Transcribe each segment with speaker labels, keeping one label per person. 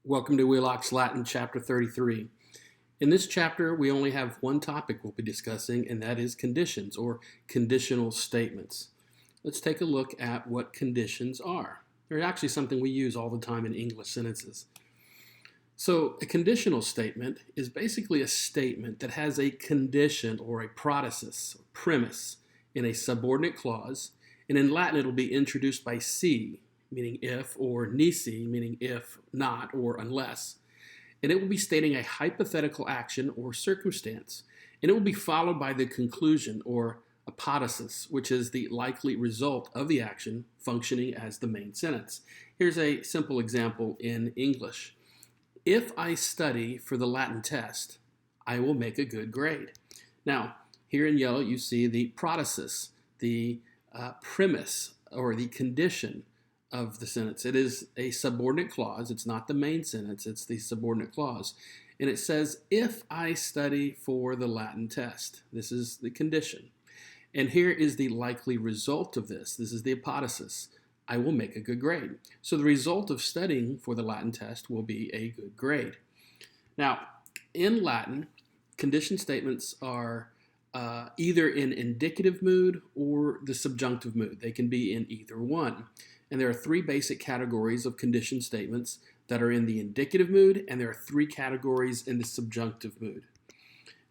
Speaker 1: Welcome to Wheelock's Latin chapter 33. In this chapter, we only have one topic we'll be discussing, and that is conditions or conditional statements. Let's take a look at what conditions are. They're actually something we use all the time in English sentences. So a conditional statement is basically a statement that has a condition or a protasis, premise, in a subordinate clause, and in Latin it'll be introduced by si, meaning if, or nisi, meaning if, not, or unless. And it will be stating a hypothetical action or circumstance. And it will be followed by the conclusion or apodosis, which is the likely result of the action functioning as the main sentence. Here's a simple example in English. If I study for the Latin test, I will make a good grade. Now, here in yellow, you see the protasis, the premise or the condition of the sentence. It is a subordinate clause. It's not the main sentence. It's the subordinate clause. And it says, if I study for the Latin test. This is the condition. And here is the likely result of this. This is the apodosis. I will make a good grade. So the result of studying for the Latin test will be a good grade. Now, in Latin, condition statements are either in indicative mood or the subjunctive mood. They can be in either one. And there are three basic categories of condition statements that are in the indicative mood, and there are three categories in the subjunctive mood.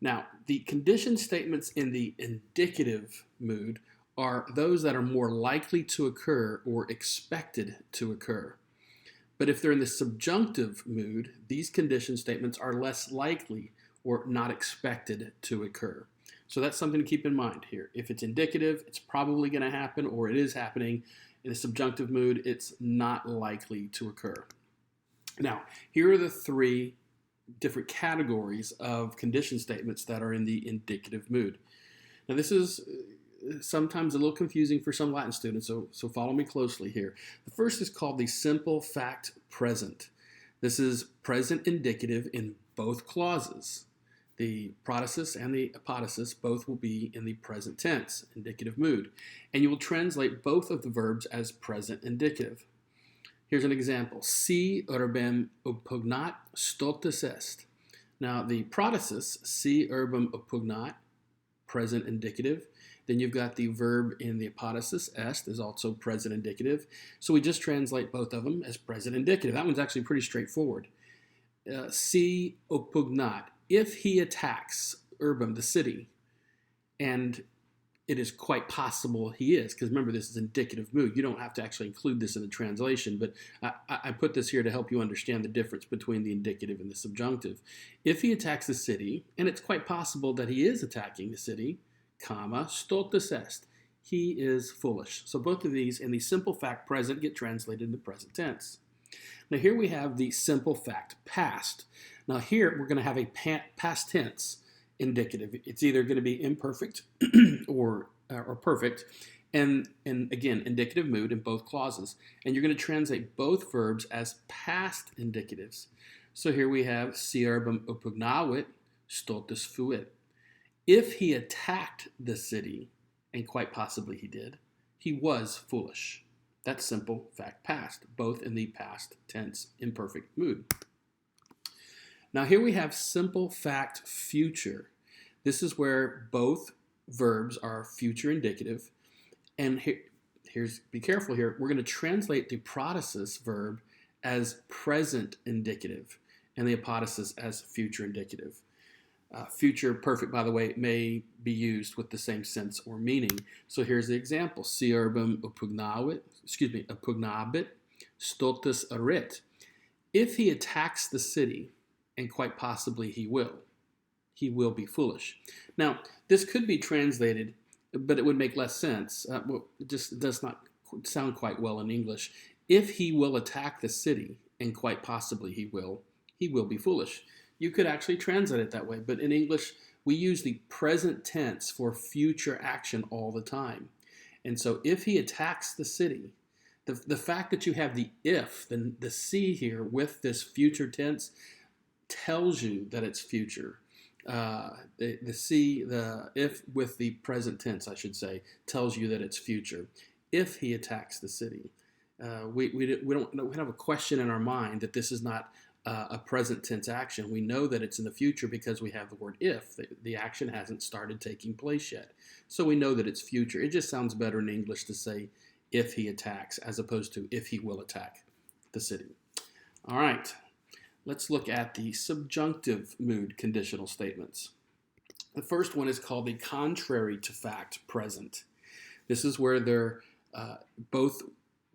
Speaker 1: Now, the condition statements in the indicative mood are those that are more likely to occur or expected to occur. But if they're in the subjunctive mood, these condition statements are less likely or not expected to occur. So that's something to keep in mind here. If it's indicative, it's probably going to happen, or it is happening. In a subjunctive mood, it's not likely to occur. Now, here are the three different categories of condition statements that are in the indicative mood. Now, this is sometimes a little confusing for some Latin students, so follow me closely here. The first is called the simple fact present. This is present indicative in both clauses. The protasis and the apodosis both will be in the present tense, indicative mood. And you will translate both of the verbs as present indicative. Here's an example. Si urbem oppugnat stultus est. Now the protasis, si urbem oppugnat, present indicative. Then you've got the verb in the apodosis, est, is also present indicative. So we just translate both of them as present indicative. That one's actually pretty straightforward. Si oppugnat. If he attacks Urbem, the city, and it is quite possible he is, because remember this is indicative mood. You don't have to actually include this in the translation, but I put this here to help you understand the difference between the indicative and the subjunctive. If he attacks the city, and it's quite possible that he is attacking the city, comma, stultus est, he is foolish. So both of these in the simple fact present get translated in the present tense. Now here we have the simple fact past. Now here we're going to have a past tense indicative. It's either going to be imperfect or perfect, and again indicative mood in both clauses. And you're going to translate both verbs as past indicatives. So here we have si urbem oppugnavit stultus fuit. If he attacked the city, and quite possibly he did, he was foolish. That's simple fact past, both in the past tense imperfect mood. Now here we have simple fact future. This is where both verbs are future indicative. And be careful here, we're going to translate the protasis verb as present indicative and the apodosis as future indicative. Future perfect, by the way, may be used with the same sense or meaning. So here's the example. Si urbem oppugnabit stultus erit. If he attacks the city, and quite possibly he will be foolish. Now, this could be translated, but it would make less sense. It just does not sound quite well in English. If he will attack the city, and quite possibly he will be foolish. You could actually translate it that way, but in English, we use the present tense for future action all the time. And so if he attacks the city, the fact that you have the if, the si here with this future tense tells you that it's future. The if with the present tense, I should say, tells you that it's future. If he attacks the city. We don't have a question in our mind that this is not a present tense action. We know that it's in the future because we have the word if. The action hasn't started taking place yet. So we know that it's future. It just sounds better in English to say if he attacks as opposed to if he will attack the city. All right, let's look at the subjunctive mood conditional statements. The first one is called the contrary to fact present. This is where both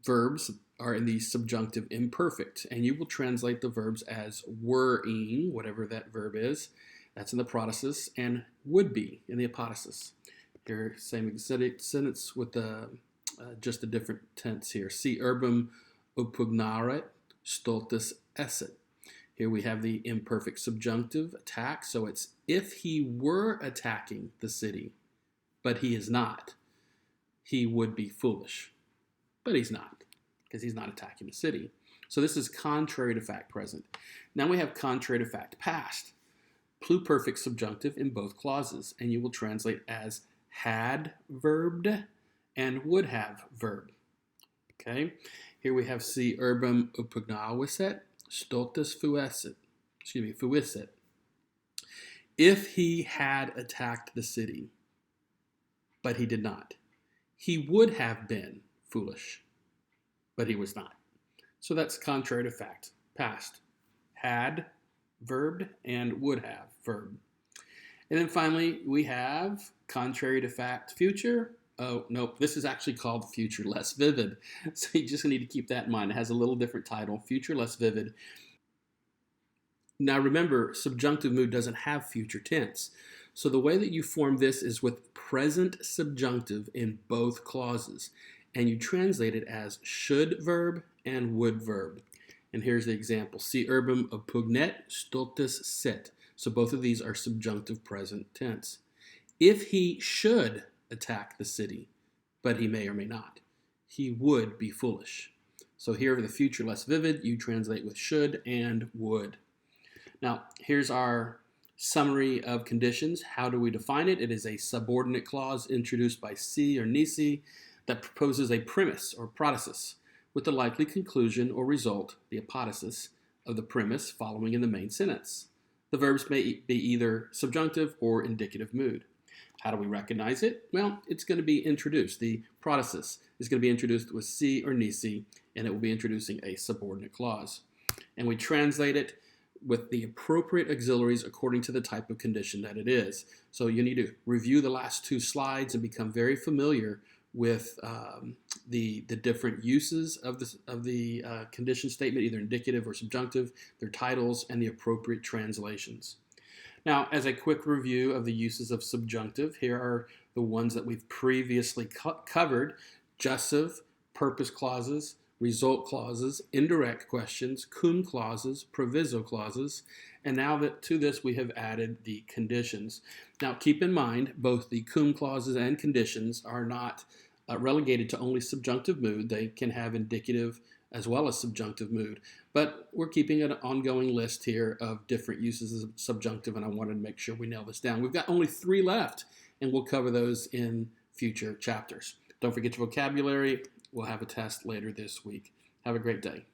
Speaker 1: verbs are in the subjunctive imperfect, and you will translate the verbs as were-ing, whatever that verb is. That's in the protasis, and would be in the apodosis. Here, same sentence with just a different tense here. Si urbem opugnaret, stultus esset. Here we have the imperfect subjunctive attack, so it's if he were attacking the city, but he is not, he would be foolish. But he's not, because he's not attacking the city. So this is contrary to fact present. Now we have contrary to fact past. Pluperfect subjunctive in both clauses, and you will translate as had verbed and would have verb. Okay, here we have si urbem opugnaviset, stultus fuisset. If he had attacked the city, but he did not, he would have been foolish, but he was not. So that's contrary to fact past. Had verbed and would have verb. And then finally, we have contrary to fact future. Oh, nope, this is actually called future less vivid. So you just need to keep that in mind. It has a little different title, future less vivid. Now remember, subjunctive mood doesn't have future tense. So the way that you form this is with present subjunctive in both clauses. And you translate it as should verb and would verb. And here's the example. Si urbem opugnet stultus sit. So both of these are subjunctive present tense. If he should attack the city, but he may or may not, he would be foolish. So here for the future less vivid, you translate with should and would. Now, here's our summary of conditions. How do we define it? It is a subordinate clause introduced by si or nisi that proposes a premise or protasis with the likely conclusion or result, the apodosis, of the premise following in the main sentence. The verbs may be either subjunctive or indicative mood. How do we recognize it? Well, it's going to be introduced. The protasis is going to be introduced with si or nisi, and it will be introducing a subordinate clause. And we translate it with the appropriate auxiliaries according to the type of condition that it is. So you need to review the last two slides and become very familiar with the different uses of the condition statement, either indicative or subjunctive, their titles, and the appropriate translations. Now, as a quick review of the uses of subjunctive, here are the ones that we've previously covered: jussive, purpose clauses, result clauses, indirect questions, cum clauses, proviso clauses, and now that to this we have added the conditions. Now keep in mind, both the cum clauses and conditions are not relegated to only subjunctive mood. They can have indicative as well as subjunctive mood, but we're keeping an ongoing list here of different uses of subjunctive, and I wanted to make sure we nail this down. We've got only 3 left, and we'll cover those in future chapters. Don't forget your vocabulary. We'll have a test later this week. Have a great day.